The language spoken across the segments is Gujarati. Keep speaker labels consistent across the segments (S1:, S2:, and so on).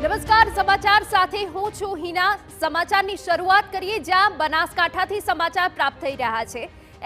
S1: નમસ્કાર, સમાચાર સાથે હું છું હિના। સમાચારની શરૂઆત કરીએ જ્યાં બનાસકાંઠાથી સમાચાર પ્રાપ્ત થઈ રહ્યા છે।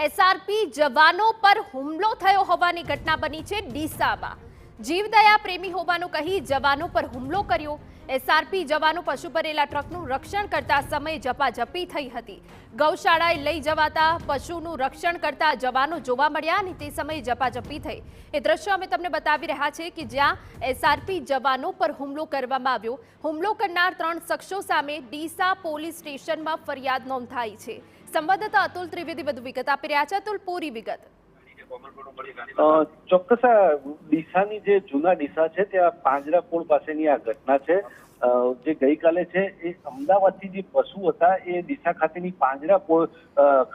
S1: એસઆરપી જવાનો પર હુમલો થયો હોવાની ઘટના બની છે ડીસામાં। જીવદયા પ્રેમી હોવાનું કહી જવાનો પર હુમલો કર્યો। એસઆરપી જવાનો પશુ ભરેલા ટ્રકનું રક્ષણ કરતા સમયે ઝપાઝપી થઈ હતી। ગૌશાળાએ લઈ જવાતા પશુનું રક્ષણ કરતા જવાનો જોવા મળ્યા અને તે સમયે ઝપાઝપી થઈ। એ દ્રશ્યો અમે તમને બતાવી રહ્યા છે કે જ્યાં એસઆરપી જવાનો પર હુમલો કરવામાં આવ્યો। હુમલો કરનાર 3 શખ્સો સામે ડીસા પોલીસ સ્ટેશનમાં ફરિયાદ નોંધાઈ છે। સંવાદદાતા અતુલ ત્રિવેદી વધુ વિગત આપી રહ્યા છે। અતુલ, પૂરી વિગત।
S2: ચોક્કસ ડીસાની જે જૂના ડીસા છે ત્યાં પાંજરાપોળ પાસેની આ ઘટના છે। જે ગઈકાલે છે એ અમદાવાદથી જે પશુ હતા એ ડીસા ખાતેની પાંજરાપોળ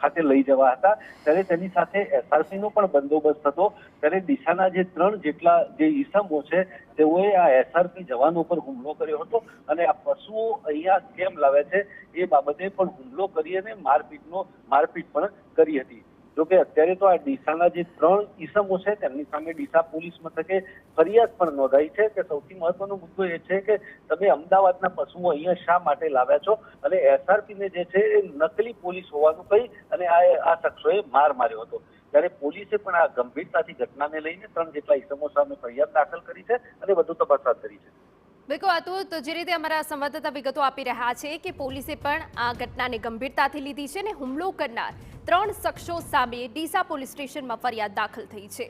S2: ખાતે લઈ જવા હતા, ત્યારે તેની સાથે એસઆરપી નો પણ બંદોબસ્ત હતો। ત્યારે ડીસાના જે 3 જેટલા જે ઈસમો છે તેઓએ આ એસઆરપી જવાનો પર હુમલો કર્યો હતો અને આ પશુઓ અહીંયા કેમ લાવ્યા છે એ બાબતે પણ હુમલો કરી અને મારપીટ પણ કરી હતી। જોકે અત્યારે તો આ ડીસાના જે 3 ઈસમો છે તેમની સામે ડીસા પોલીસ મથકે ફરિયાદ પણ નોંધાઈ છે કે સૌથી મહત્વનો મુદ્દો એ છે કે તમે અમદાવાદના પશુઓ અહીંયા શા માટે લાવ્યા છો અને એસઆરપી ને જે છે એ નકલી પોલીસ હોવાનું કહી અને આ શખ્સોએ માર માર્યો હતો। ત્યારે પોલીસે પણ આ ગંભીરતાથી ઘટનાને લઈને 3 જેટલા ઈસમો સામે ફરિયાદ દાખલ કરી છે અને વધુ તપાસ હાથ ધરી છે।
S1: બિલકુલ અતુલ, તો જે રીતે અમારા સંવાદદાતા વિગતો આપી રહ્યા છે કે પોલીસે પણ આ ઘટનાને ગંભીરતાથી લીધી છે અને હુમલો કરનાર 3 શખ્સો સામે ડીસા પોલીસ સ્ટેશનમાં ફરિયાદ દાખલ થઈ છે।